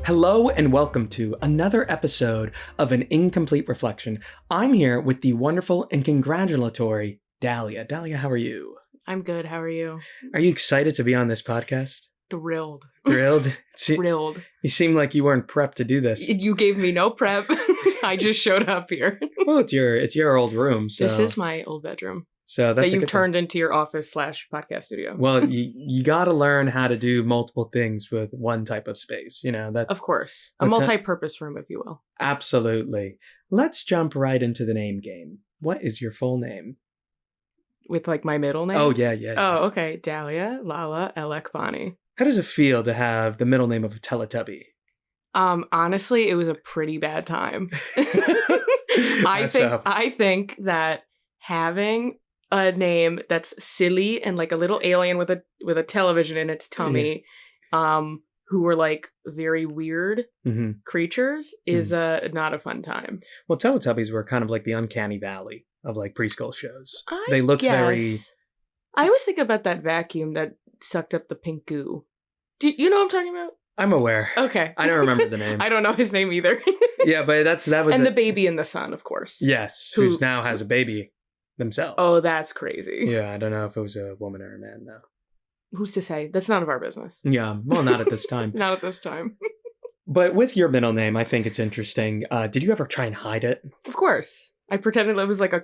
Hello and welcome to another episode of An Incomplete Reflection. I'm here with the wonderful and congratulatory Dalia. Dalia, how are you? I'm good. How are you? Are you excited to be on this podcast? Thrilled. Thrilled? Thrilled. You seem like you weren't prepped to do this. You gave me no prep. I just showed up here. Well, it's your old room. So. This is my old bedroom. So that's that you've turned into your office / podcast studio. Well, you got to learn how to do multiple things with one type of space. You know that. Of course, a multi-purpose room, if you will. Absolutely. Let's jump right into the name game. What is your full name? With like my middle name? Oh yeah. Oh, okay. Dalia Lala Elekbani. How does it feel to have the middle name of a Teletubby? Honestly, it was a pretty bad time. I think that having a name that's silly and like a little alien with a television in its tummy, who were like very weird creatures, is not a fun time. Well, Teletubbies were kind of like the uncanny valley of like preschool shows. They looked very. I always think about that vacuum that sucked up the pink goo. Do you know what I'm talking about? I'm aware. Okay. I don't remember the name. I don't know his name either. Yeah, but that was and the baby in the sun, of course. Yes, who now has a baby themselves. Oh, that's crazy. Yeah, I don't know if it was a woman or a man, though. Who's to say? That's none of our business. Yeah, well, not at this time. Not at this time. But with your middle name, I think it's interesting. Did you ever try and hide it? Of course. I pretended it was like a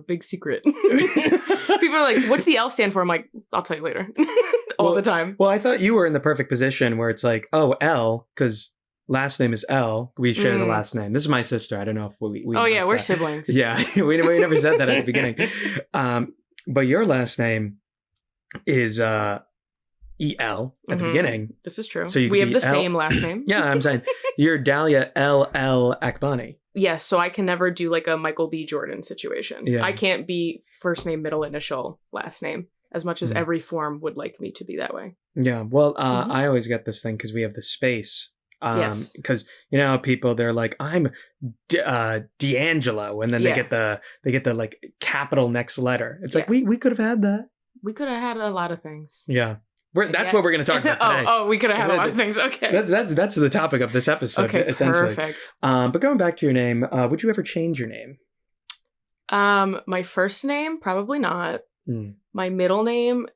big secret. People are like, "What's the L stand for?" I'm like, "I'll tell you later." All the time. Well, I thought you were in the perfect position where it's like, oh, L, because last name is L. We share the last name. This is my sister. I don't know if we oh yeah, we're that. siblings. Yeah, we never said that at the beginning. But your last name is E-L at the beginning. This is true. So we have the same last name. Yeah, I'm saying you're Dalia L.L. Akbani. Yes, so I can never do like a Michael B. Jordan situation. Yeah. I can't be first name, middle initial, last name, as much as every form would like me to be that way. Yeah, well, I always get this thing because we have the space. Yes. Because you know people, they're like, I'm D'Angelo, and then they get the like capital next letter. It's like we could have had that. We could have had a lot of things. Yeah. That's what we're going to talk about today. We could have had a lot of things. Okay. That's the topic of this episode, essentially. Perfect. But going back to your name, would you ever change your name? My first name, probably not. My middle name,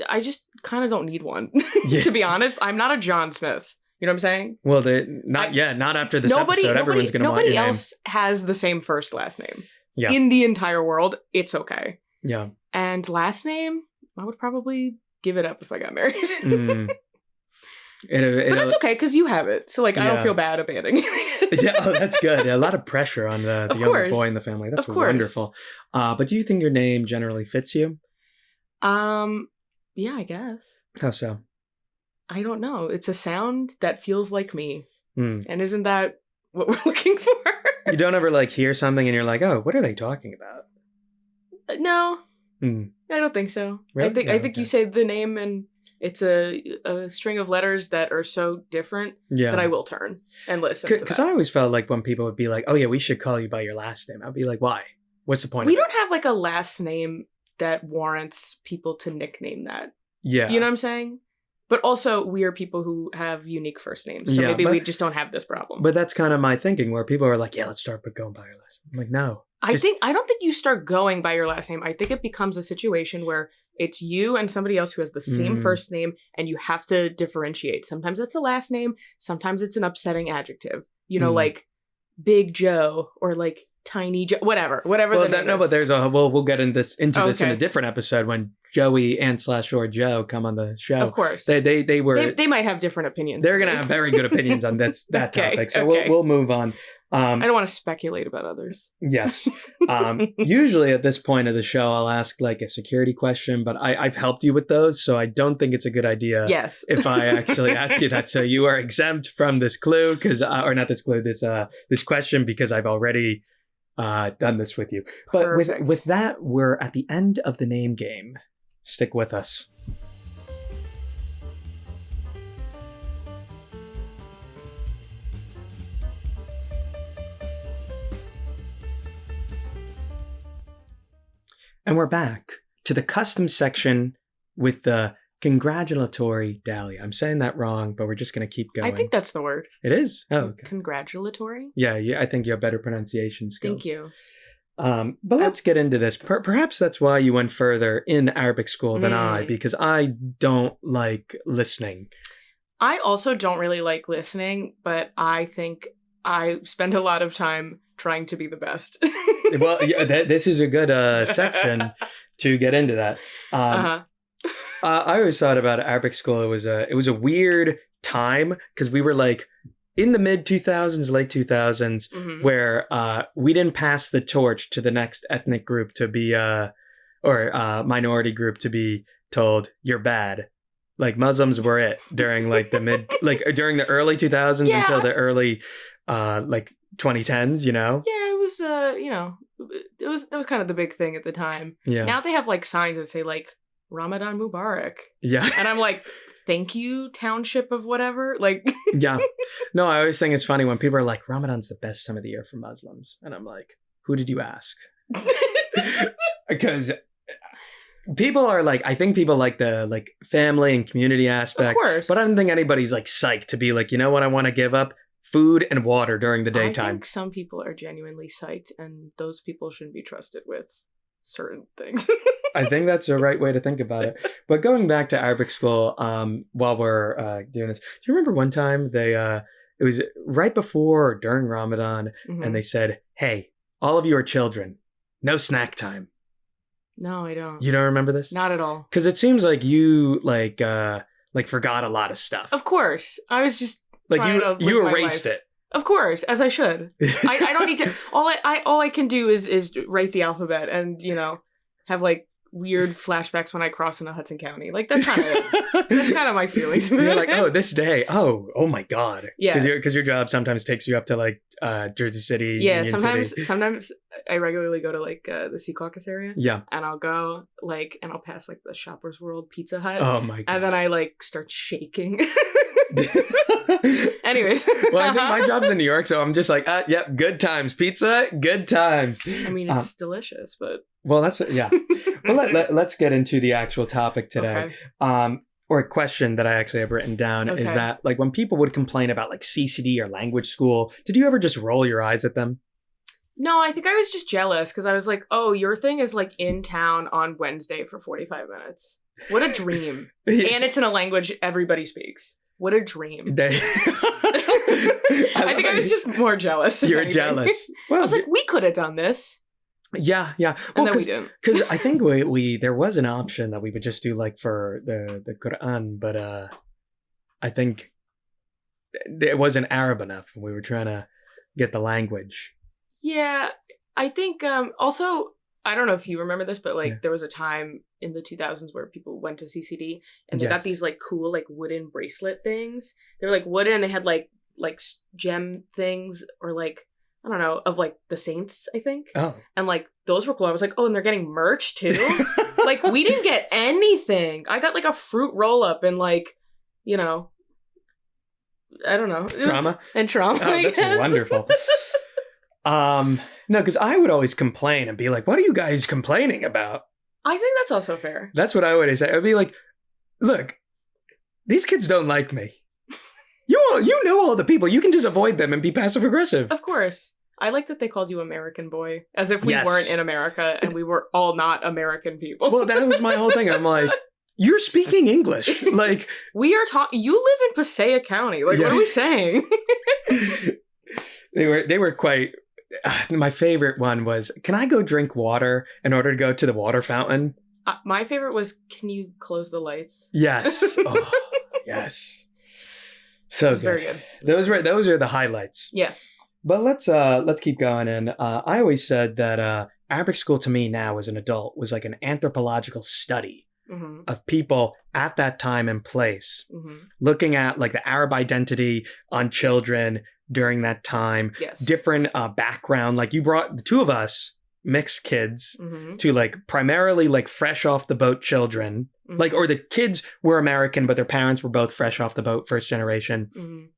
I just kind of don't need one. To be honest, I'm not a John Smith. You know what I'm saying? Well, not after this episode. Everyone's going to want your name. Nobody else has the same first last name. Yeah. In the entire world, it's okay. Yeah. And last name, I would probably give it up if I got married. But that's okay because you have it. So like, I don't feel bad abandoning it. Yeah, that's good. A lot of pressure on the younger boy in the family. That's wonderful. But do you think your name generally fits you? Yeah, I guess. How so? I don't know. It's a sound that feels like me. And isn't that what we're looking for? You don't ever like hear something and you're like, oh, what are they talking about? No. I don't think so. Really? I think you say the name and it's a string of letters that are so different that I will turn and listen to that. Because I always felt like when people would be like, oh yeah, we should call you by your last name. I'd be like, why? What's the point? We don't have like a last name that warrants people to nickname that. Yeah. You know what I'm saying? But also, we are people who have unique first names. So maybe we just don't have this problem. But that's kind of my thinking, where people are like, yeah, let's start going by your last name. I'm like, no. I don't think you start going by your last name. I think it becomes a situation where it's you and somebody else who has the same first name, and you have to differentiate. Sometimes it's a last name. Sometimes it's an upsetting adjective. You know, like Big Joe or like Tiny Joe, whatever. Well, but there's we'll get into this in a different episode when Joey and/or Joe come on the show. Of course, they might have different opinions. They're gonna have very good opinions on that topic. So we'll move on. I don't want to speculate about others. Yes. Usually at this point of the show, I'll ask like a security question, but I've helped you with those, so I don't think it's a good idea. Yes. If I actually ask you that, so you are exempt from this clue or not this clue, this question, because I've already done this with you. But with that, we're at the end of the name game. Stick with us. And we're back to the custom section with the congratulatory Dalia. I'm saying that wrong, but we're just going to keep going. I think that's the word. It is? Oh, okay. Congratulatory? Yeah, I think you have better pronunciation skills. Thank you. But let's get into this. Perhaps that's why you went further in Arabic school than I, because I don't like listening. I also don't really like listening, but I think I spend a lot of time trying to be the best. Well, yeah, this is a good section to get into that. I always thought about Arabic school. It was a weird time because we were like in the mid 2000s, late 2000s, where we didn't pass the torch to the next ethnic group to be or minority group to be told you're bad. Like Muslims were it during like the during the early 2000s until the early like 2010s, you know? Yeah, it was that was kind of the big thing at the time. Yeah. Now they have like signs that say like Ramadan Mubarak. Yeah. And I'm like, thank you, township of whatever. Like Yeah. No, I always think it's funny when people are like, Ramadan's the best time of the year for Muslims. And I'm like, who did you ask? Because people are like, I think people like the like family and community aspect. Of course. But I don't think anybody's like psyched to be like, you know what, I want to give up food and water during the daytime. I think some people are genuinely psyched, and those people shouldn't be trusted with certain things. I think that's the right way to think about it. But going back to Arabic school, while we're doing this, do you remember one time it was right before or during Ramadan, and they said, hey, all of you are children, no snack time. No, I don't. You don't remember this? Not at all. Because it seems like you like forgot a lot of stuff. Of course. I was just like you erased it. Of course, as I should. I don't need to. All I can do is write the alphabet and have like weird flashbacks when I cross into Hudson County. Like that's kind of my feelings. You're like, oh, this day. Oh my God. Yeah. Because your job sometimes takes you up to like Jersey City. Yeah. Union Sometimes I regularly go to like the Sea Caucus area. Yeah. And I'll go and I'll pass like the Shoppers World Pizza Hut. Oh my God. And then I like start shaking. Anyways. Well, I think my job's in New York, so I'm just like, yep, good times. Pizza, good times. I mean, it's delicious, but. Well, that's, yeah. Well, let's get into the actual topic today. Okay. Or a question that I actually have written down is that, like, when people would complain about, like, CCD or language school, did you ever just roll your eyes at them? No, I think I was just jealous because I was like, oh, your thing is, like, in town on Wednesday for 45 minutes. What a dream. And it's in a language everybody speaks. What a dream. I think I was just more jealous. You're jealous. Well, I was like, we could have done this. Yeah. Well, and then we didn't. Because I think there was an option that we would just do like for the Quran, but I think it wasn't Arab enough. We were trying to get the language. Yeah. I think also, I don't know if you remember this, but like there was a time in the 2000s where people went to CCD and they got these like cool like wooden bracelet things. They were like wooden and they had like gem things or like, I don't know, of like the saints, I think. Oh. And like those were cool. I was like, oh, and they're getting merch too? Like we didn't get anything. I got like a fruit roll up and like, I don't know. Trauma? And trauma. Oh, that's wonderful. No, because I would always complain and be like, what are you guys complaining about? I think that's also fair. That's what I would say. I'd be like, look, these kids don't like me. You know all the people. You can just avoid them and be passive aggressive. Of course. I like that they called you American boy, as if we weren't in America and we were all not American people. Well, that was my whole thing. I'm like, you're speaking English. Like we are talking. You live in Passaic County. Like, what are we saying? They were quite. My favorite one was, can I go drink water in order to go to the water fountain? My favorite was, can you close the lights? Yes. Oh, yes. So good. Very good. Those are the highlights. Yes. But let's keep going. And I always said that Arabic school to me now as an adult was like an anthropological study of people at that time and place, looking at like the Arab identity on children during that time, different background. Like you brought the two of us mixed kids to like primarily like fresh off the boat children, like, or the kids were American, but their parents were both fresh off the boat, first generation.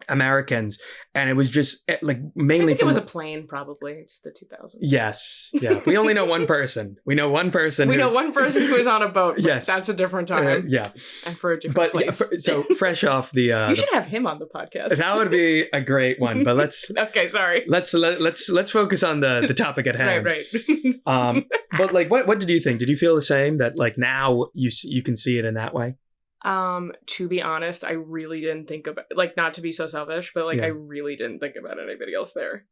Americans, and it was just like mainly I think it was a plane, probably. It's the 2000s. Yes, yeah. We only know one person. We know one person. We know one person who is on a boat. Yes, that's a different time. Yeah, and for a different place. So fresh off the. You should have him on the podcast. That would be a great one. But let's. Okay, sorry. Let's focus on the topic at hand. Right. But like, what did you think? Did you feel the same that like now you can see it in that way? To be honest, I really didn't think about, like, not to be so selfish, but like I really didn't think about anybody else there.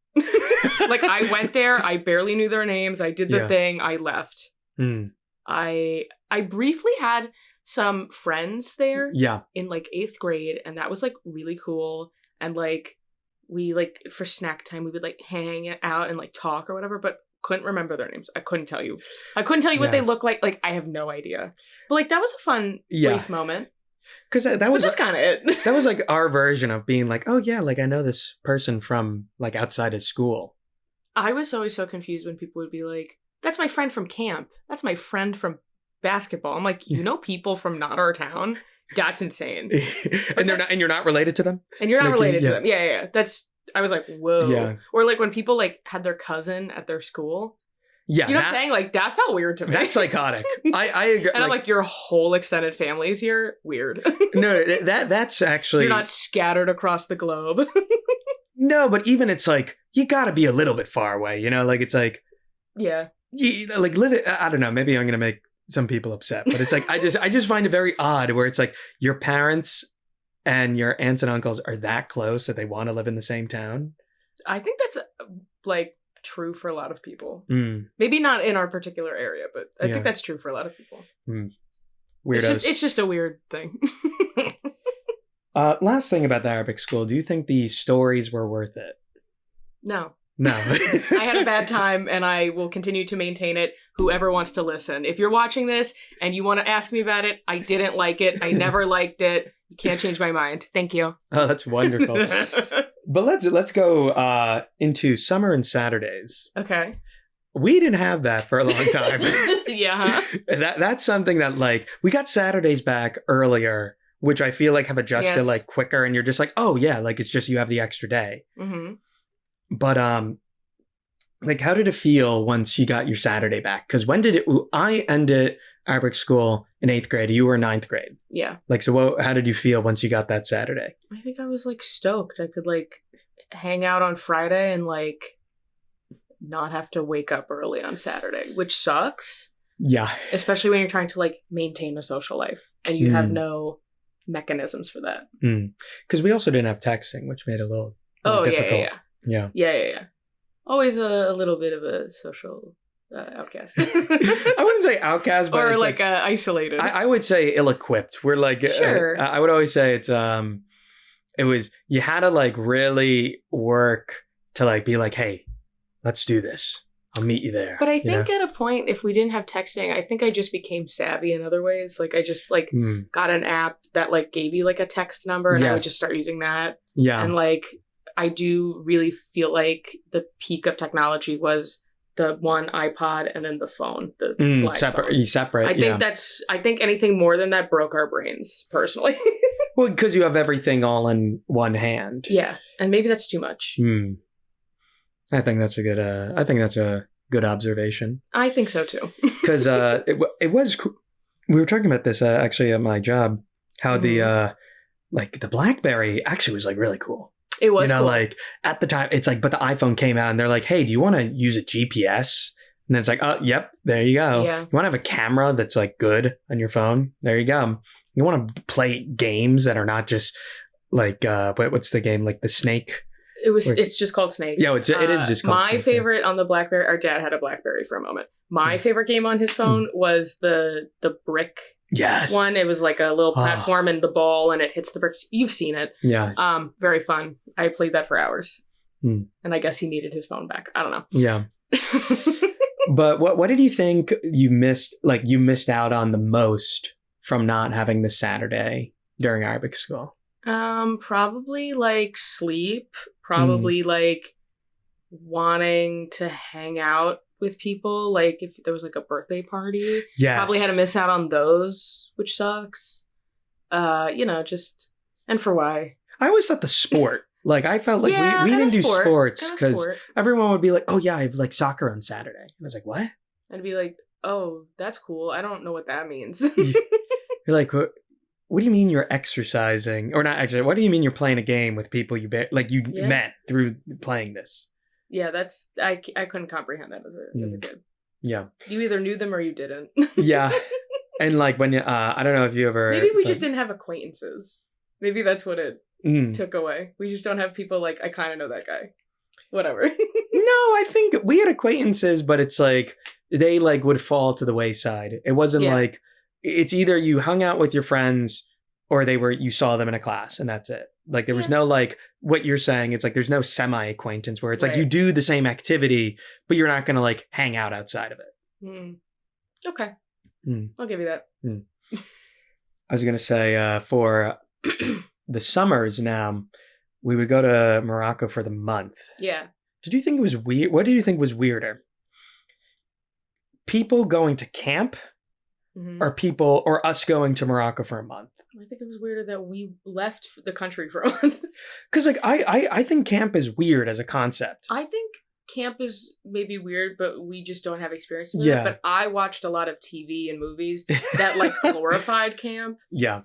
Like, I went there, I barely knew their names, I did the thing, I left. I briefly had some friends there in like 8th grade, and that was like really cool. And like we like for snack time we would like hang out and like talk or whatever, but couldn't remember their names. I couldn't tell you what they look like. Like, I have no idea. But like, that was a fun brief moment. Because that's kind of it. That was like our version of being like, oh yeah, like I know this person from like outside of school. I was always so confused when people would be like, that's my friend from camp. That's my friend from basketball. I'm like, you know people from not our town? That's insane. And you're not related to them? And you're not related to them. Yeah. I was like, whoa. Yeah. Or like when people like had their cousin at their school. Yeah. You know what I'm saying? Like, that felt weird to me. That's psychotic. I agree. And I'm like, your whole extended family's here? Weird. No, that's actually... You're not scattered across the globe. No, but even it's like, you gotta be a little bit far away, you know? Like, it's like... Yeah. Like, live it... I don't know. Maybe I'm gonna make some people upset. But it's like, I just find it very odd where it's like, your parents... and your aunts and uncles are that close that they want to live in the same town? I think that's like true for a lot of people. Maybe not in our particular area, but I think that's true for a lot of people. Weirdos. It's just a weird thing. Last thing about the Arabic school, do you think the stories were worth it? No. I had a bad time, and I will continue to maintain it. Whoever wants to listen. If you're watching this and you want to ask me about it, I didn't like it. I never liked it. You can't change my mind. Thank you. Oh, that's wonderful. But let's go into summer and Saturdays. Okay. We didn't have that for a long time. Yeah. That's something that like we got Saturdays back earlier, which I feel like have adjusted like quicker, and you're just like, oh yeah, like it's just you have the extra day. But like, how did it feel once you got your Saturday back? Because when did it? I ended Arabic school in 8th grade. You were in 9th grade. Yeah. Like, so how did you feel once you got that Saturday? I think I was like stoked. I could like hang out on Friday and like not have to wake up early on Saturday, which sucks. Yeah. Especially when you're trying to like maintain a social life and you have no mechanisms for that. Because we also didn't have texting, which made it a little difficult. Yeah. Always a little bit of a social outcast. I wouldn't say outcast, but or it's like isolated. I would say ill-equipped. We're like, sure. I would always say it's it was, you had to like really work to like be like, hey, let's do this. I'll meet you there. But I think at a point, if we didn't have texting, I think I just became savvy in other ways. Like I just like got an app that like gave you like a text number, and I would just start using that. Yeah. And like, I do really feel like the peak of technology was the one iPod and then the phone, the slide phone. Separate. I think anything more than that broke our brains, personally. Well, because you have everything all in one hand. Yeah, and maybe that's too much. I think that's a good observation. I think so too. Because it was we were talking about this actually at my job, how the like the BlackBerry actually was like really cool. It was, cool. Like at the time, it's like, but the iPhone came out and they're like, hey, do you want to use a GPS? And then it's like, oh, yep, there you go. Yeah. You want to have a camera that's like good on your phone? There you go. You want to play games that are not just like, what's the game? Like the Snake? It's just called Snake. Yeah, it is just called Snake. My favorite on the BlackBerry, our dad had a BlackBerry for a moment. My favorite game on his phone was the brick one. It was like a little platform and the ball, and it hits the bricks. You've seen it. Yeah. Very fun. I played that for hours. And I guess he needed his phone back. I don't know. Yeah. But what did you think you missed? Like you missed out on the most from not having the Saturday during Arabic school? Probably like sleep. Probably like wanting to hang out with people. Like if there was like a birthday party, probably had to miss out on those, which sucks. Just, and for why? I always thought the sport. Like, I felt like we didn't do sports because everyone would be like, oh, yeah, I have like soccer on Saturday. And I was like, what? I'd be like, oh, that's cool. I don't know what that means. You're like, what do you mean you're exercising? Or not actually, what do you mean you're playing a game with people you met through playing this? Yeah, I couldn't comprehend that as a kid. Yeah. You either knew them or you didn't. Yeah. And like when you, I don't know if you ever. Maybe we just didn't have acquaintances. Maybe that's what it took away. We just don't have people like, I kind of know that guy. Whatever. No, I think we had acquaintances, but it's like they like would fall to the wayside. It wasn't like, it's either you hung out with your friends or you saw them in a class and that's it. Like there was no like what you're saying. It's like there's no semi-acquaintance where it's like you do the same activity, but you're not going to like hang out outside of it. Okay. I'll give you that. I was going to say for the summers now, we would go to Morocco for the month. Yeah. Did you think it was weird? What do you think was weirder? People going to camp or us going to Morocco for a month? I think it was weirder that we left the country for a month. Because like I think camp is weird as a concept. I think camp is maybe weird, but we just don't have experience with it. But I watched a lot of TV and movies that like glorified camp. Yeah.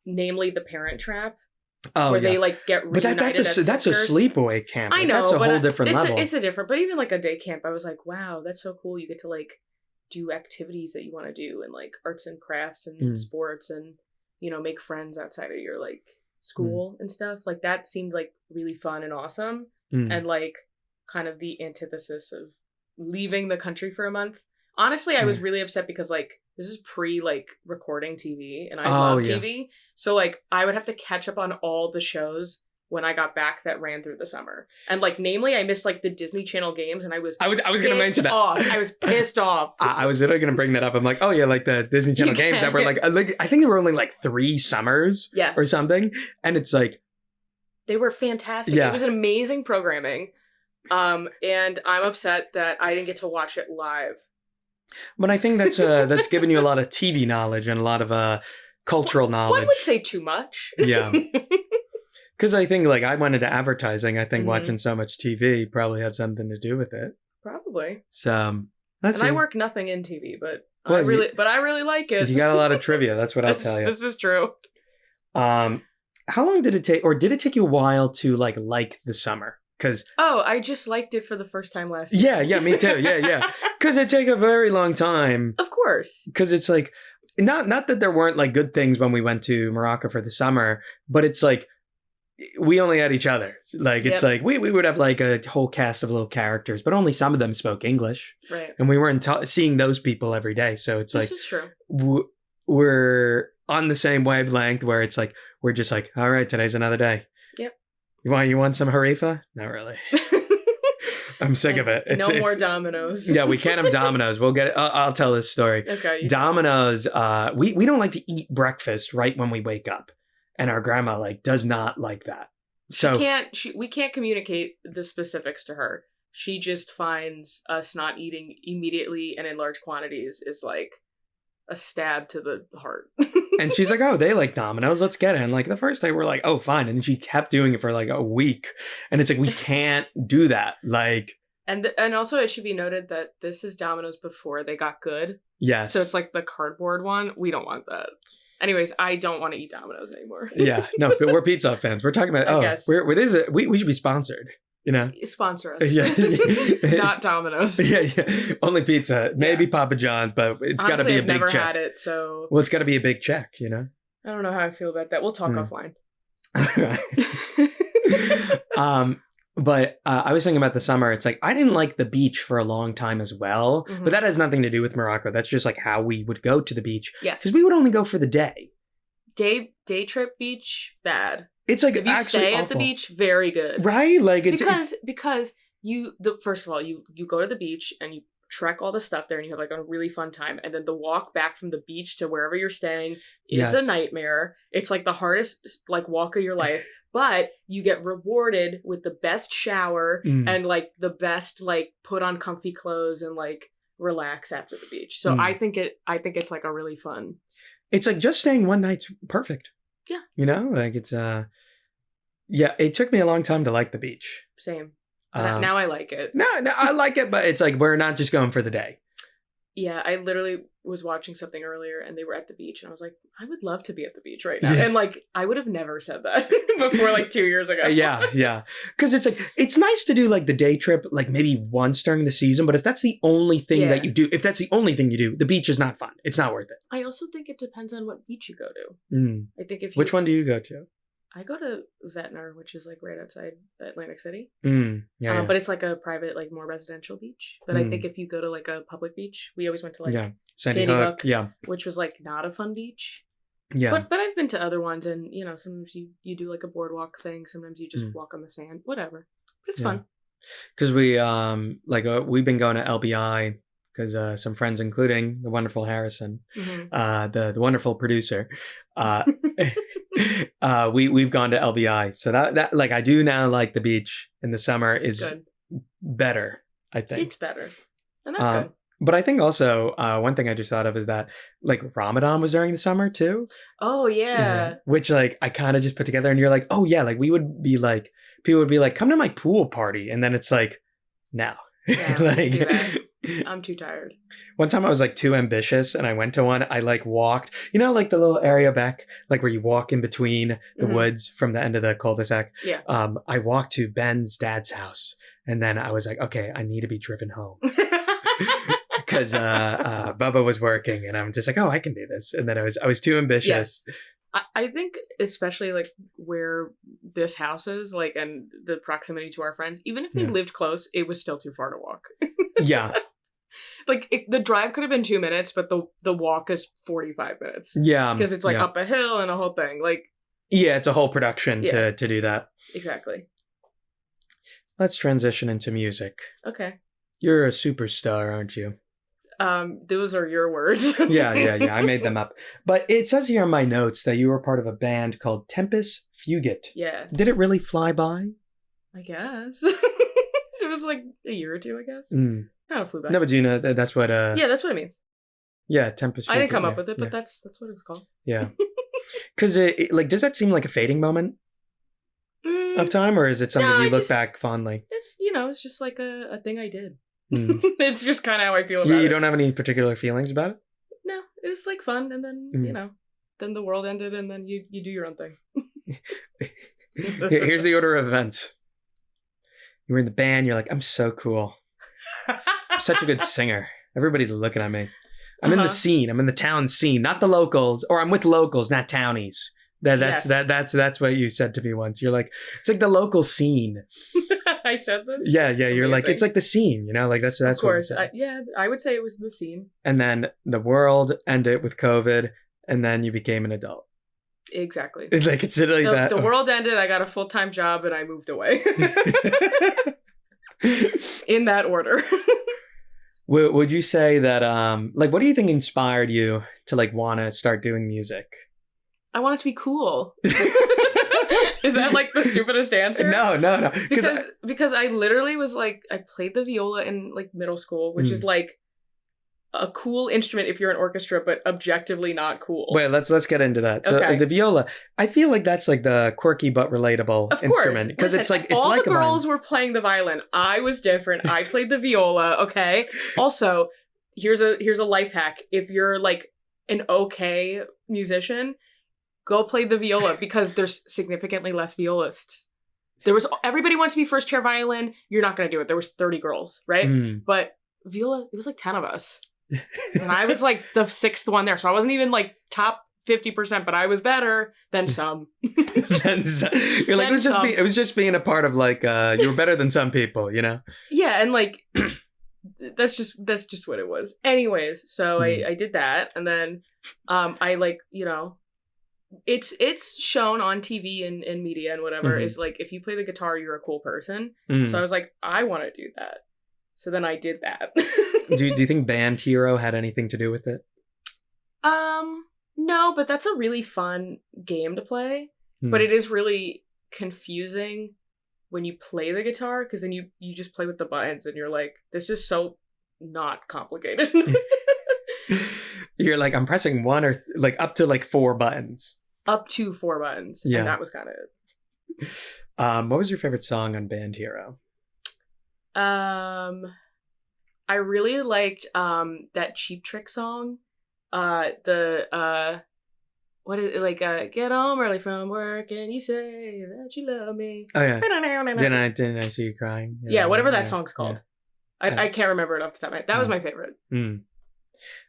Namely The Parent Trap. Oh, where they like get reunited. But that's a sleepaway camp. I know, that's a whole different level. It's a different. But even like a day camp, I was like, wow, that's so cool. You get to like do activities that you want to do and like arts and crafts and sports and make friends outside of your like school and stuff. Like that seemed like really fun and awesome and like kind of the antithesis of leaving the country for a month. Honestly, I was really upset because like this is like recording TV and I love TV. So like I would have to catch up on all the shows when I got back that ran through the summer. And like namely I missed like the Disney Channel games and I was going to mention that. I was pissed off. I was literally going to bring that up. I'm like, oh yeah, like the Disney Channel games that were like I think there were only like 3 summers or something. And it's like they were fantastic. Yeah. It was an amazing programming. And I'm upset that I didn't get to watch it live. But I think that's given you a lot of TV knowledge and a lot of cultural knowledge. One would say too much. Yeah. Because I think like I went into advertising. I think watching so much TV probably had something to do with it. Probably. So I work nothing in TV, but I really like it. You got a lot of trivia. That's what I'll tell you. This is true. How long did it take, or did it take you a while to like the summer? I just liked it for the first time last year. Yeah, me too. Yeah. Because it take a very long time. Of course. Because it's like, not that there weren't like good things when we went to Morocco for the summer, but it's like, we only had each other. Like, it's like, we would have like a whole cast of little characters, but only some of them spoke English. Right. And we weren't seeing those people every day. So it's this is true. We're on the same wavelength where it's like, we're just like, all right, today's another day. Yep. You want some Harifa? Not really. I'm sick of it. No more Domino's. Yeah, we can't have Domino's. We'll get it. I'll tell this story. Okay. Domino's, we don't like to eat breakfast right when we wake up. And our grandma like does not like that. So we can't communicate the specifics to her. She just finds us not eating immediately and in large quantities is like a stab to the heart. And she's like, oh, they like Domino's, let's get it. And like the first day we're like, oh, fine. And she kept doing it for like a week. And it's like, we can't do that. Like, and also it should be noted that this is Domino's before they got good. Yes. So it's like the cardboard one. We don't want that. Anyways, I don't want to eat Domino's anymore. Yeah, no, but we're Pizza Hut fans. We're talking about, we should be sponsored. Sponsor us. Yeah. Not Domino's. Yeah. Only Pizza Hut. Maybe Papa John's, but it's got to be a big check. I've never had it, so. Well, it's got to be a big check, I don't know how I feel about that. We'll talk offline. But I was thinking about the summer. It's like, I didn't like the beach for a long time as well, but that has nothing to do with Morocco. That's just like how we would go to the beach. Yes. Because we would only go for the day. Day trip beach, bad. It's like if you stay at the beach, very good. Right? Like it's because first of all, you go to the beach and you trek all the stuff there and you have like a really fun time. And then the walk back from the beach to wherever you're staying is a nightmare. It's like the hardest like walk of your life. But you get rewarded with the best shower and like the best like put on comfy clothes and like relax after the beach. So I think it's like a really fun. It's like just staying one night's perfect. Yeah. Like it's Yeah, it took me a long time to like the beach. Same. Now I like it. No, I like it, but it's like we're not just going for the day. Yeah, I literally was watching something earlier and they were at the beach and I was like, I would love to be at the beach right now. Yeah. And like, I would have never said that before like 2 years ago. Yeah. Because it's like, it's nice to do like the day trip, like maybe once during the season. But if that's the only thing that you do, the beach is not fun. It's not worth it. I also think it depends on what beach you go to. I think if Which one do you go to? I go to Ventnor, which is like right outside Atlantic City. Yeah. But it's like a private, like more residential beach. But I think if you go to like a public beach, we always went to like Sandy Hook, which was like not a fun beach. Yeah. But I've been to other ones, and you know, sometimes you do like a boardwalk thing. Sometimes you just walk on the sand, whatever. But it's fun. Because we we've been going to LBI because some friends, including the wonderful Harrison, the wonderful producer, we've gone to LBI. So that like I do now like the beach in the summer is better. I think it's better, and that's good. But I think also one thing I just thought of is that like Ramadan was during the summer too. Oh yeah. Which like I kind of just put together, and you're like, oh yeah, like we would be like, people would be like, come to my pool party, and then it's like, no. Yeah, like I'm too tired. One time I was like too ambitious and I went to one. I like walked, you know, like the little area back, like where you walk in between the woods from the end of the cul-de-sac. Yeah. I walked to Ben's dad's house and then I was like, okay, I need to be driven home. Because Bubba was working and I'm just like, oh, I can do this. And then I was too ambitious. Yes. I think especially like where this house is, like, and the proximity to our friends, even if they lived close, it was still too far to walk. Yeah. Like the drive could have been 2 minutes, but the walk is 45 minutes. Yeah. Because it's like up a hill and a whole thing. Like, yeah, it's a whole production to do that. Exactly. Let's transition into music. Okay. You're a superstar, aren't you? Those are your words. Yeah. I made them up. But it says here in my notes that you were part of a band called Tempus Fugit. Yeah. Did it really fly by? I guess. It was like a year or two, I guess. Kind of flew by. No, but do you know that's what... Yeah, that's what it means. Yeah, Tempus Fugit. I didn't come up with it, but that's what it's called. Yeah. Because, like, does that seem like a fading moment of time? Or is it something you look back fondly? It's, it's just like a thing I did. It's just kind of how I feel about it. You don't have any particular feelings about it? No, it was like fun, and then then the world ended, and then you do your own thing. Here's the order of events. You were in the band. You're like, I'm so cool. I'm such a good singer. Everybody's looking at me. I'm in the scene. I'm in the town scene, not the locals, or I'm with locals, not townies. That's what you said to me once. You're like, it's like the local scene. I said this? Yeah. You're like, it's like the scene, like that's of course. What you said. I would say it was the scene. And then the world ended with COVID, and then you became an adult. Exactly. Like it's like that. The world ended. I got a full-time job, and I moved away. In that order. Would you say that what do you think inspired you to like want to start doing music? I want it to be cool. Is that like the stupidest answer? No. Because I literally was like, I played the viola in like middle school, which is like a cool instrument if you're an orchestra, but objectively not cool. Wait, let's get into that. So the viola, I feel like that's like the quirky but relatable instrument because it's like all the girls were playing the violin. I was different. I played the viola. Okay. Also, here's a life hack. If you're like an okay musician, go play the viola because there's significantly less violists. Everybody wants to be first chair violin. You're not going to do it. There was 30 girls, right? But viola, it was like 10 of us. And I was like the sixth one there. So I wasn't even like top 50%, but I was better than some. You're like, it was just being a part of like, you were better than some people, Yeah. And like, that's just what it was. Anyways. So I did that. And then, I like, it's shown on TV and media and whatever is like, if you play the guitar, you're a cool person. So I was like, I want to do that. So then I did that. Do you think Band Hero had anything to do with it? No, but that's a really fun game to play. But it is really confusing when you play the guitar because then you just play with the buttons and you're like, this is so not complicated. You're like, I'm pressing one or like up to like 4 buttons. Up to 4 buttons. Yeah. And that was kind of it. What was your favorite song on Band Hero? I really liked that Cheap Trick song. What is it, like, get home early from work and you say that you love me. Oh yeah. Didn't I see you crying? Yeah, whatever that song's called. Yeah. I can't remember it off the top of my head. That was my favorite.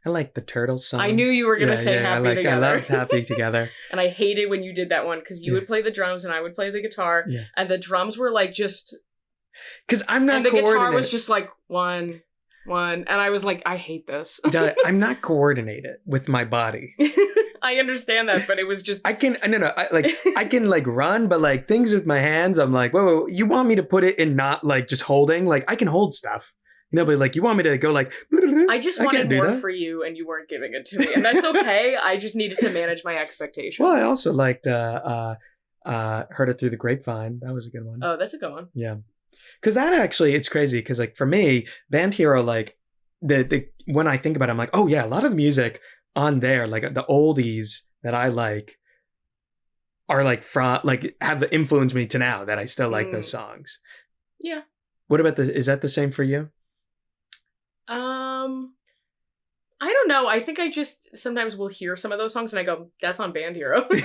I like the Turtles song. I knew you were gonna say Happy Together. I loved Happy Together. And I hated when you did that one because you would play the drums and I would play the guitar, and the drums were like just because I'm not. And the guitar was just like one, and I was like, I hate this. I'm not coordinated with my body. I understand that, but it was just I can like run, but like things with my hands, I'm like, whoa, you want me to put it in not like just holding? Like I can hold stuff. You know, but like you want me to go like I just wanted more for you and you weren't giving it to me. And that's okay. I just needed to manage my expectations. Well, I also liked Heard It Through the Grapevine. That was a good one. Oh, that's a good one. Yeah. Because that actually, it's crazy because like for me, Band Hero, like the when I think about it, I'm like, oh yeah, a lot of the music on there, like the oldies that I like are like from like have influenced me to now that I still like those songs. Yeah. What about is that the same for you? I don't know. I think I just sometimes will hear some of those songs and I go, that's on Band Hero. You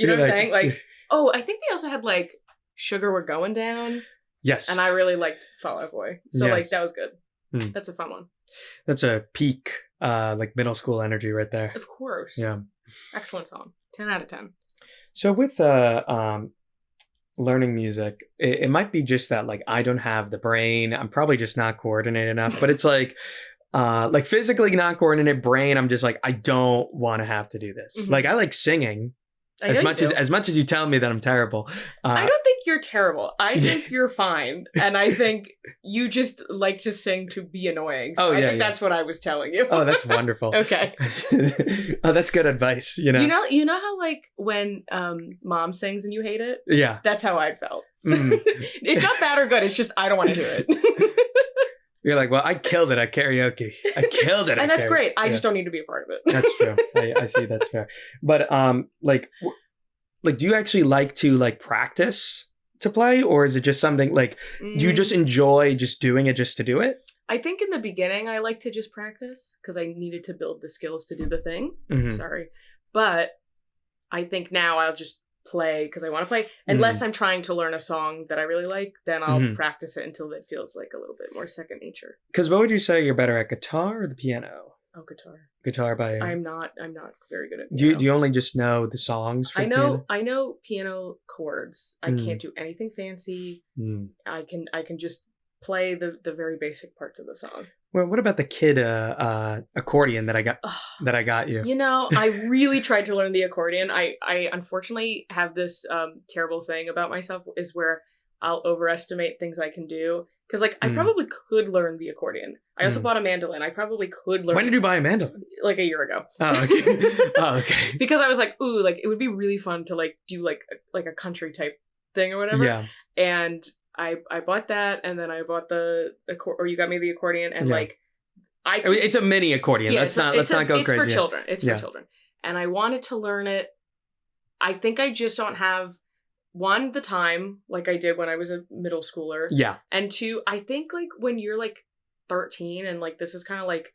know what I'm saying? Like, oh, I think they also had like Sugar We're Going Down. Yes. And I really liked Fall Out Boy. So like that was good. That's a fun one. That's a peak like middle school energy right there. Of course. Yeah. Excellent song. 10 out of 10. So with learning music, it might be just that like I don't have the brain. I'm probably just not coordinated enough. But it's like physically not coordinated, brain, I'm just like, I don't want to have to do this. Mm-hmm. Like I like singing. As much as you tell me that I'm terrible. I don't think you're terrible. I think you're fine. And I think you just like to sing to be annoying. So I think that's what I was telling you. Oh, that's wonderful. Okay. Oh, that's good advice. You know how like when mom sings and you hate it? Yeah. That's how I felt. It's not bad or good. It's just I don't want to hear it. You're like, well, I killed it at karaoke. I killed it. And that's great. I just don't need to be a part of it. That's true. I see. That's fair. But like, do you actually like to like practice to play, or is it just something like? Do you just enjoy just doing it just to do it? I think in the beginning I like to just practice because I needed to build the skills to do the thing. Mm-hmm. Sorry, but I think now I'll just play because I want to play. Unless I'm trying to learn a song that I really like, then I'll practice it until it feels like a little bit more second nature. Because what would you say you're better at, guitar or the piano? Oh, guitar. Guitar by. I'm not very good at piano. Do you only just know the songs? For I know piano chords. I can't do anything fancy. I can just play the very basic parts of the song. Well, what about the kid accordion that I got you? You know, I really tried to learn the accordion. I unfortunately have this terrible thing about myself is where I'll overestimate things I can do. Because like I probably could learn the accordion. I also bought a mandolin. I probably could learn. When did you buy a mandolin? Like a year ago. Oh, okay. Because I was like, ooh, like it would be really fun to like do like a country type thing or whatever. Yeah. And I bought that, and then I bought or you got me the accordion, and like it's a mini accordion. Yeah, let's not go crazy. It's for children. It's for children. And I wanted to learn it. I think I just don't have one, the time like I did when I was a middle schooler. Yeah. And two, I think like when you're like 13 and like this is kind of like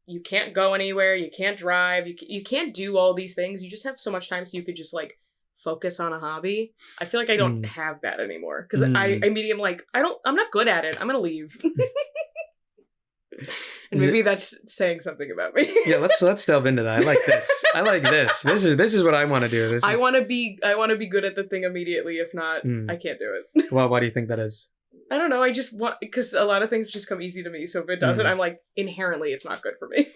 you can't go anywhere, you can't drive, you can't do all these things. You just have so much time, so you could just like focus on a hobby. I feel like I don't have that anymore because I immediately am like I'm not good at it. I'm gonna leave. And maybe that's saying something about me. Yeah, let's delve into that. I like this. This is what I want to do. I want to be good at the thing immediately. If not, I can't do it. Well, why do you think that is? I don't know. I just want, because a lot of things just come easy to me. So if it doesn't, I'm like, inherently, it's not good for me.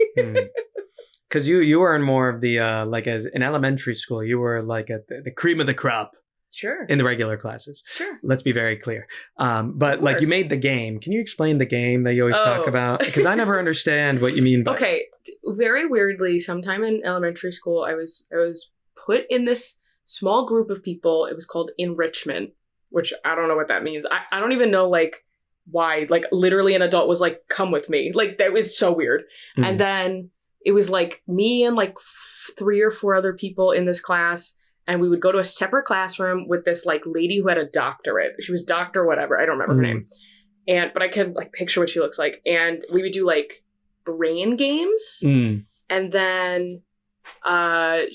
Because you were in more of the like as in elementary school, you were like at the cream of the crop. Sure. In the regular classes. Sure. Let's be very clear. But like you made the game. Can you explain the game that you always talk about? Because I never understand what you mean by Okay. Very weirdly, sometime in elementary school, I was put in this small group of people. It was called enrichment, which I don't know what that means. I don't even know like why. Like literally an adult was like, come with me. Like that was so weird. And then it was like me and like 3 or 4 other people in this class. and we would go to a separate classroom with this like lady who had a doctorate. She was Dr. whatever. I don't remember her name. But I can like picture what she looks like. And we would do like brain games. And then, and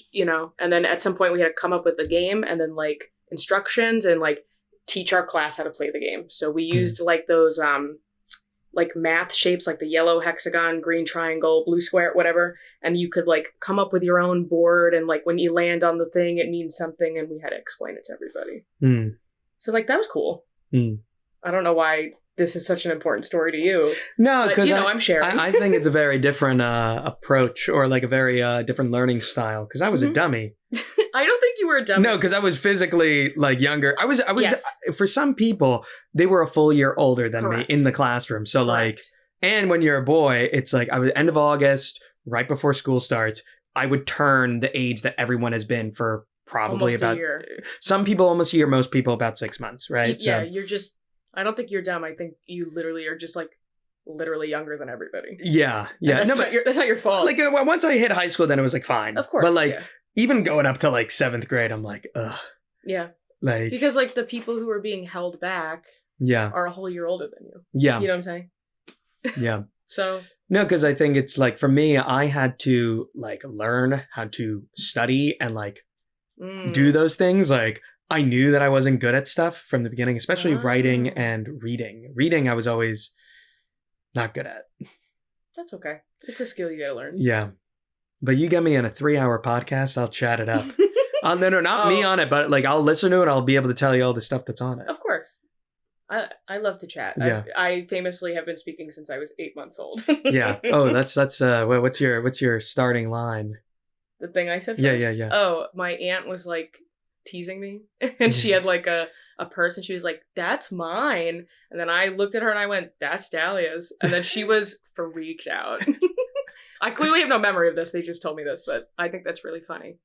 then at some point we had to come up with a game and then like instructions and like teach our class how to play the game. So we used like those, like math shapes, like the yellow hexagon, green triangle, blue square, whatever. And you could like come up with your own board. And like when you land on the thing, it means something. And we had to explain it to everybody. So like, that was cool. I don't know why this is such an important story to you. No, because I'm sharing. I think it's a very different approach or like a very different learning style because I was a dummy. I don't think you were a dummy. No, because I was physically like younger. I was Yes. For some people, they were a full year older than me in the classroom. So like, and when you're a boy, it's like I was end of August, right before school starts, I would turn the age that everyone has been for probably almost about a year. Some people almost a year, most people about 6 months, right? Yeah, you're just, I don't think you're dumb. I think you literally are just like literally younger than everybody. Yeah. That's, that's not your fault. Like once I hit high school, then it was like fine. Of course. But like even going up to like 7th grade, I'm like, ugh. Yeah. Like because like the people who are being held back are a whole year older than you. Yeah. You know what I'm saying? Yeah. So no, because I think it's like for me, I had to like learn how to study and like do those things. Like I knew that I wasn't good at stuff from the beginning, especially writing and reading. Reading, I was always not good at. That's okay. It's a skill you gotta learn. Yeah. But you get me in a 3-hour podcast, I'll chat it up. No, not me on it, but like I'll listen to it. I'll be able to tell you all the stuff that's on it. Of course. I love to chat. Yeah. I famously have been speaking since I was 8 months old. Yeah. Oh, that's what's your starting line? The thing I said first? Yeah. Oh, my aunt was like teasing me and she had like a purse and she was like, that's mine. And then I looked at her and I went, that's Dalia's. And then she was freaked out. I clearly have no memory of this. They just told me this, but I think that's really funny.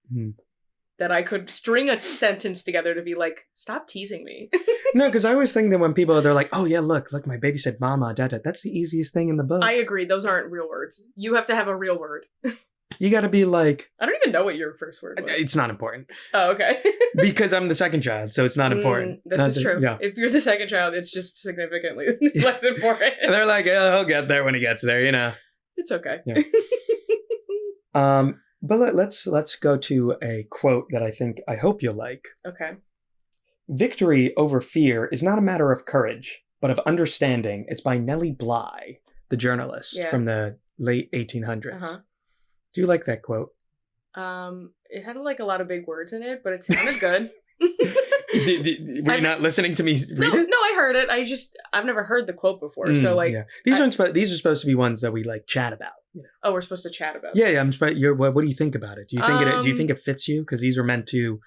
That I could string a sentence together to be like, stop teasing me. No, because I always think that when people, they're like, oh yeah, look, my baby said mama, dada. That's the easiest thing in the book. I agree. Those aren't real words. You have to have a real word. You got to be like... I don't even know what your first word was. It's not important. Oh, okay. Because I'm the second child, so it's not important. This is true. Yeah. If you're the second child, it's just significantly less important. And they're like, oh, he'll get there when he gets there, you know. It's okay. Yeah. But let's go to a quote that I hope you'll like. Okay. Victory over fear is not a matter of courage, but of understanding. It's by Nellie Bly, the journalist from the late 1800s. Do you like that quote? It had like a lot of big words in it, but it sounded good. Were you not listening to me read it? No, I heard it. I've never heard the quote before. So like, these are supposed to be ones that we like chat about. You know? Oh, we're supposed to chat about. Yeah. What do you think about it? Do you think it fits you? Because these are meant to.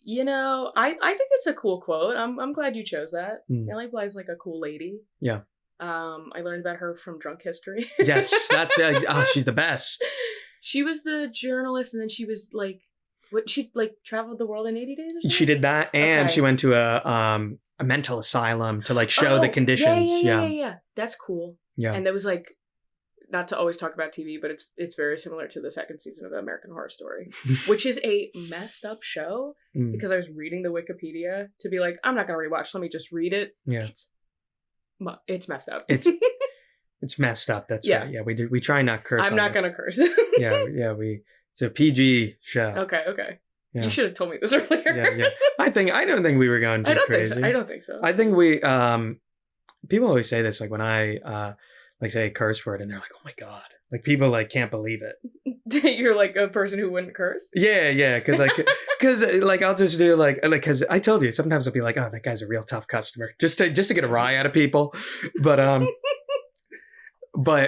You know, I think it's a cool quote. I'm glad you chose that. Nellie Bly's like a cool lady. Yeah. I learned about her from Drunk History. Yes, that's she's the best. She was the journalist, and then she was like, she like traveled the world in 80 days or something? She did that, and she went to a mental asylum to like show the conditions. Yeah. That's cool. Yeah. And there was like, not to always talk about TV, but it's very similar to the second season of American Horror Story, which is a messed up show because I was reading the Wikipedia to be like, I'm not going to rewatch. Let me just read it. Yeah. It's messed up. It's messed up. That's right. Yeah. We try not curse. I'm not going to curse. Yeah. It's a PG show. Okay. Yeah. You should have told me this earlier. Yeah. I don't think we were going too crazy. I don't think so. I think we, people always say this, like when I, like say a curse word and they're like, oh my God, like people like can't believe it. You're like a person who wouldn't curse? Yeah. Cause like I'll just do like, cause I told you, sometimes I'll be like, oh, that guy's a real tough customer just to get a rise out of people. But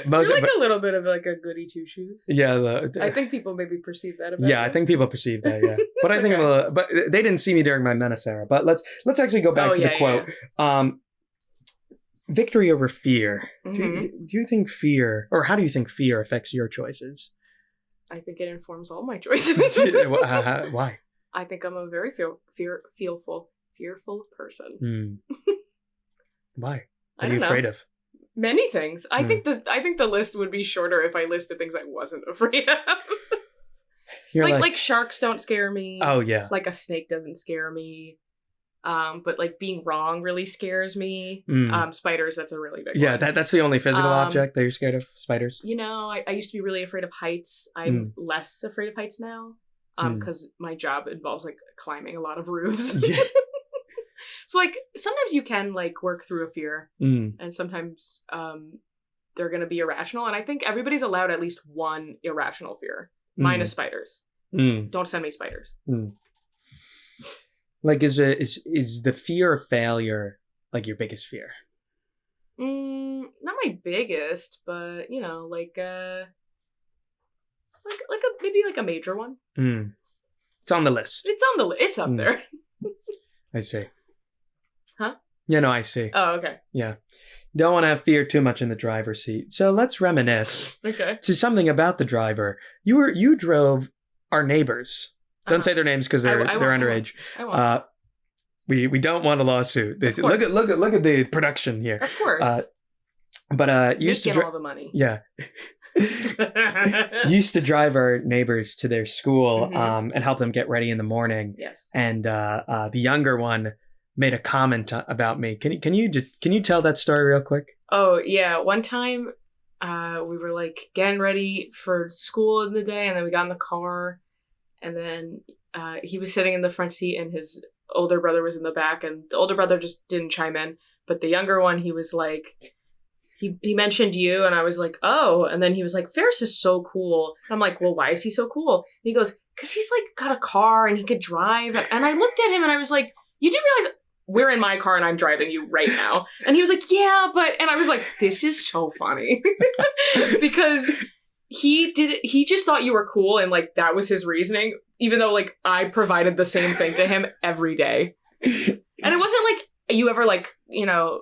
most you're like a little bit of like a goody two shoes. Yeah, I think people maybe perceive that about I think people perceive that. Yeah, but I think but they didn't see me during my menace era. But let's actually go back to the quote. Yeah. Victory over fear. Mm-hmm. Do you think fear, or how do you think fear affects your choices? I think it informs all my choices. Why? I think I'm a very fearful person. Why? What are you afraid of? Many things. I think the list would be shorter if I listed things I wasn't afraid of. You're like sharks don't scare me. Oh yeah. Like a snake doesn't scare me. But like being wrong really scares me. Spiders, that's a really big one. Yeah, that's the only physical object that you're scared of, spiders. You know, I used to be really afraid of heights. I'm less afraid of heights now. Because my job involves like climbing a lot of roofs. Yeah. So like sometimes you can like work through a fear, and sometimes they're going to be irrational. And I think everybody's allowed at least one irrational fear. Mine is spiders. Don't send me spiders. Like, is the fear of failure like your biggest fear? Not my biggest, but you know, like maybe a major one. It's on the list. It's up there. I see. Huh? Yeah, no, I see. Oh, okay. Yeah. Don't want to have fear too much in the driver's seat. So let's reminisce to something about the driver. You drove our neighbors. Don't say their names because they're underage. I won't. We don't want a lawsuit. Look at the production here. Of course. But used to get all the money. Yeah. Used to drive our neighbors to their school and help them get ready in the morning. Yes. And the younger one made a comment about me. Can you tell that story real quick? Oh yeah, one time we were like getting ready for school in the day, and then we got in the car, and then he was sitting in the front seat, and his older brother was in the back, and the older brother just didn't chime in, but the younger one, he was like, he mentioned you, and I was like, oh, and then he was like, Faris is so cool. And I'm like, well, why is he so cool? And he goes, because he's like got a car and he could drive. And I looked at him and I was like, you do realize we're in my car and I'm driving you right now? And he was like, yeah, but, and I was like, this is so funny. Because he just thought you were cool, and like that was his reasoning, even though like I provided the same thing to him every day. And it wasn't like you ever like, you know,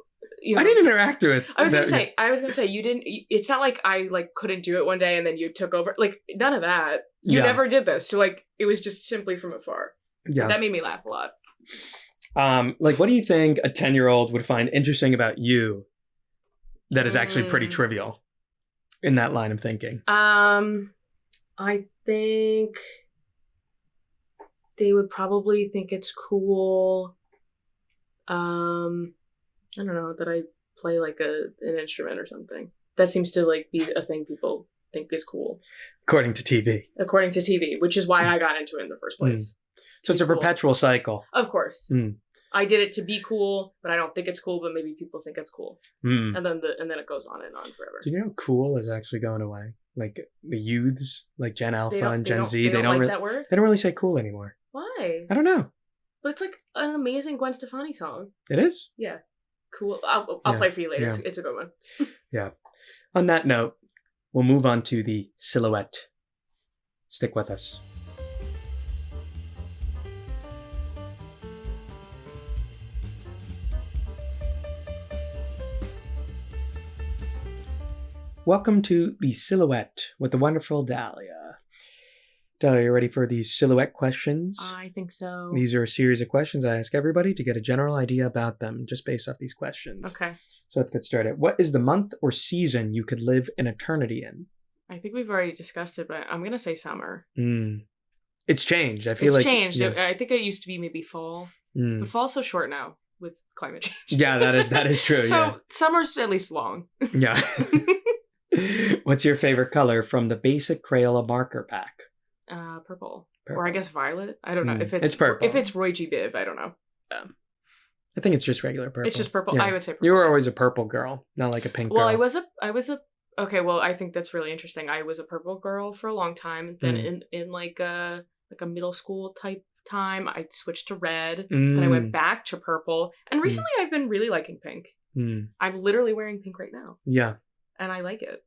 I didn't interact with. I was gonna say you didn't. It's not like I like couldn't do it one day and then you took over. Like none of that. You never did this. So like it was just simply from afar. Yeah, that made me laugh a lot. Like what do you think a 10-year-old would find interesting about you that is actually pretty trivial in that line of thinking? I think they would probably think it's cool. I don't know, that I play like an instrument or something. That seems to like be a thing people think is cool. According to TV, which is why I got into it in the first place. So it's a perpetual cycle. Of course. I did it to be cool, but I don't think it's cool, but maybe people think it's cool. And then it goes on and on forever. Do you know cool is actually going away? Like the youths, like Gen Alpha and Gen Z, they don't like that word? They don't really say cool anymore. Why? I don't know. But it's like an amazing Gwen Stefani song. It is? Yeah. Cool. I'll play for you later. Yeah. It's a good one. Yeah. On that note, we'll move on to the silhouette. Stick with us. Welcome to the silhouette with the wonderful Dalia. Dalia, you ready for these silhouette questions? I think so. These are a series of questions I ask everybody to get a general idea about them just based off these questions. Okay. So let's get started. What is the month or season you could live an eternity in? I think we've already discussed it, but I'm going to say summer. It's changed. I feel like it's changed. Yeah. I think it used to be maybe fall. But fall's so short now with climate change. Yeah, that is true. So summer's at least long. Yeah. What's your favorite color from the basic Crayola marker pack? Purple. Or I guess violet. I don't know. If it's purple. If it's Roy G. Biv, I don't know. I think it's just regular purple. It's just purple. Yeah. I would say purple. You were always a purple girl, not like a pink girl. Well, I was a okay, well, I think that's really interesting. I was a purple girl for a long time. Then in like a middle school type time, I switched to red. Then I went back to purple. And recently I've been really liking pink. I'm literally wearing pink right now. Yeah. And I like it.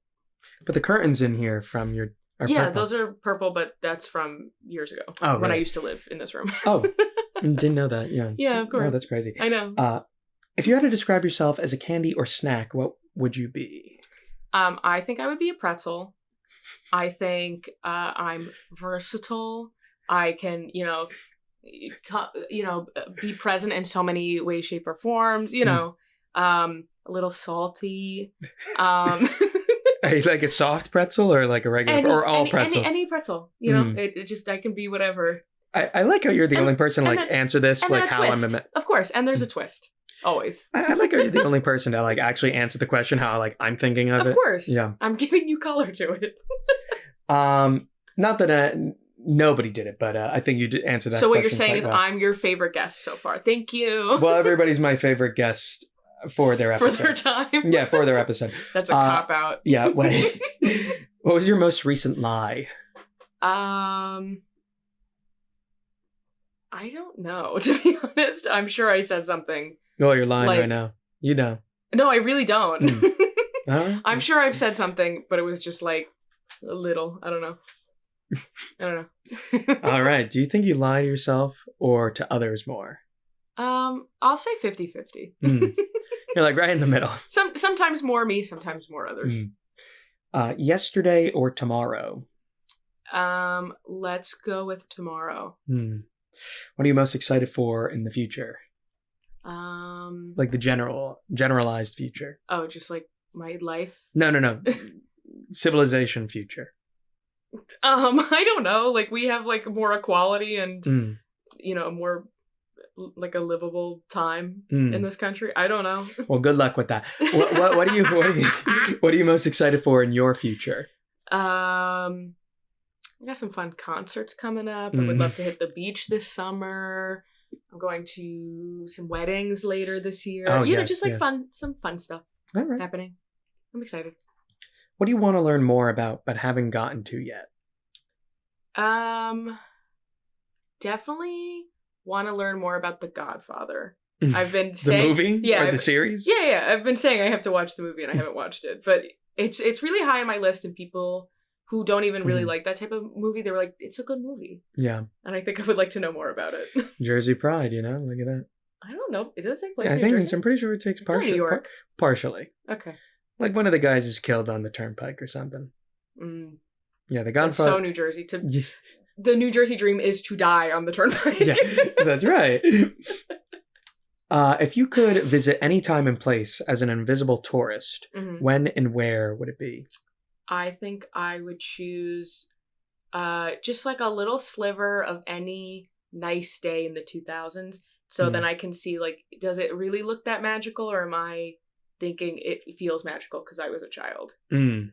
But the curtains in here from your purple. Those are purple, but that's from years ago. Oh, when I used to live in this room. Oh, didn't know that. Yeah. Yeah, of course. Oh, that's crazy. I know. If you had to describe yourself as a candy or snack, what would you be? I think I would be a pretzel. I think I'm versatile. I can, be present in so many ways, shape, or forms. A little salty. Like a soft pretzel or like a regular, or all pretzels? Any pretzel. You know, it just, I can be whatever. I like how you're the only person to like answer this like how I'm Of course, and there's a twist. Always. I like how you're the only person to like actually answer the question how like I'm thinking of it. Of course. Yeah. I'm giving you color to it. Not that nobody did it, but I think you did answer that. So what you're saying is I'm your favorite guest so far. Thank you. Well, everybody's my favorite guest for their episode. For their time. Yeah, for their episode. That's a cop out. Yeah. What was your most recent lie? I don't know, to be honest. I'm sure I said something. Oh, you're lying right now. You know. No, I really don't. Right. I'm sure I've said something, but it was just like a little. I don't know. All right. Do you think you lie to yourself or to others more? I'll say 50-50. You're like right in the middle. Sometimes more me, sometimes more others. Yesterday or tomorrow? Let's go with tomorrow. What are you most excited for in the future? Like the generalized future. Oh, just like my life? No. Civilization future. I don't know. Like we have like more equality and you know, more like a livable time in this country. I don't know. Well, good luck with that. What are you most excited for in your future? I got some fun concerts coming up. I would love to hit the beach this summer. I'm going to some weddings later this year. Just like some fun stuff happening. I'm excited. What do you want to learn more about but haven't gotten to yet? Definitely want to learn more about The Godfather. I've been saying the movie or the series. Yeah. I've been saying I have to watch the movie and I haven't watched it, but it's really high on my list. And people who don't even really like that type of movie, they were like, "It's a good movie." Yeah, and I think I would like to know more about it. Jersey Pride, look at that. I don't know. It does take place. I'm pretty sure it takes partially. New York. Partially. Okay. Like one of the guys is killed on the turnpike or something. Yeah, the Godfather. That's so New Jersey. The New Jersey dream is to die on the turnpike. Yeah, that's right. If you could visit any time and place as an invisible tourist, when and where would it be? I think I would choose just like a little sliver of any nice day in the 2000s. So then I can see, like, does it really look that magical, or am I thinking it feels magical because I was a child?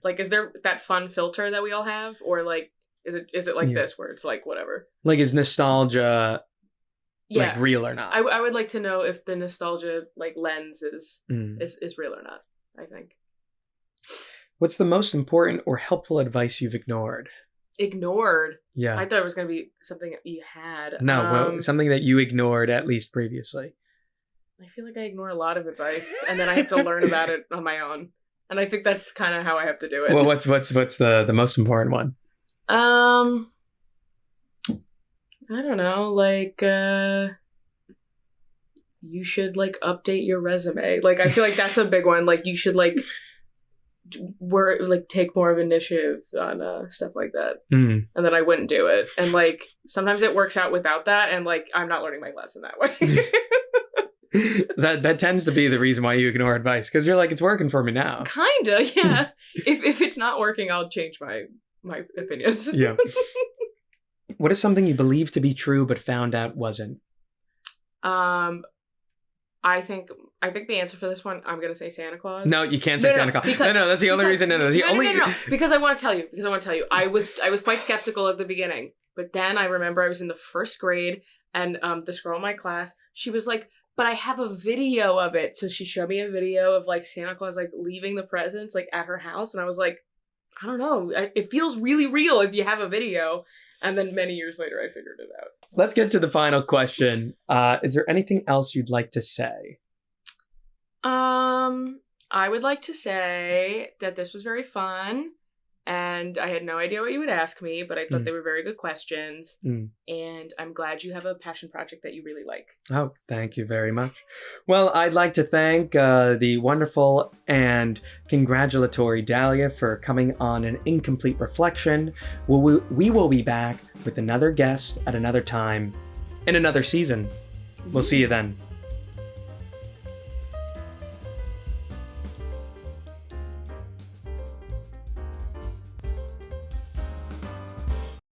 Like, is there that fun filter that we all have, or like, is it like this where it's like whatever? Like, is nostalgia like real or not? I would like to know if the nostalgia like lens is real or not. I think. What's the most important or helpful advice you've ignored? Ignored? Yeah. I thought it was going to be something that you had. No, something that you ignored at least previously. I feel like I ignore a lot of advice, and then I have to learn about it on my own. And I think that's kind of how I have to do it. Well, what's the most important one? I don't know. Like, you should like update your resume. Like, I feel like that's a big one. Like, you should like take more of initiative on stuff like that. And then I wouldn't do it. And like sometimes it works out without that, and like I'm not learning my lesson that way. that tends to be the reason why you ignore advice, because you're like, it's working for me now. Kinda, yeah. if it's not working, I'll change my opinions. Yeah. What is something you believed to be true but found out wasn't? I think the answer for this one, I'm going to say Santa Claus. No, you can't say Santa Claus. Because, no, that's the only reason. No, that's the only. No. Because I want to tell you. I was quite skeptical at the beginning, but then I remember I was in the first grade, and this girl in my class, she was like, "But I have a video of it." So she showed me a video of like Santa Claus like leaving the presents like at her house, and I was like, I don't know, it feels really real if you have a video. And then many years later, I figured it out. Let's get to the final question. Is there anything else you'd like to say? I would like to say that this was very fun, and I had no idea what you would ask me, but I thought they were very good questions, and I'm glad you have a passion project that you really like. Oh, thank you very much. Well, I'd like to thank the wonderful and congratulatory Dalia for coming on an incomplete reflection. We will be back with another guest at another time in another season. We'll see you then.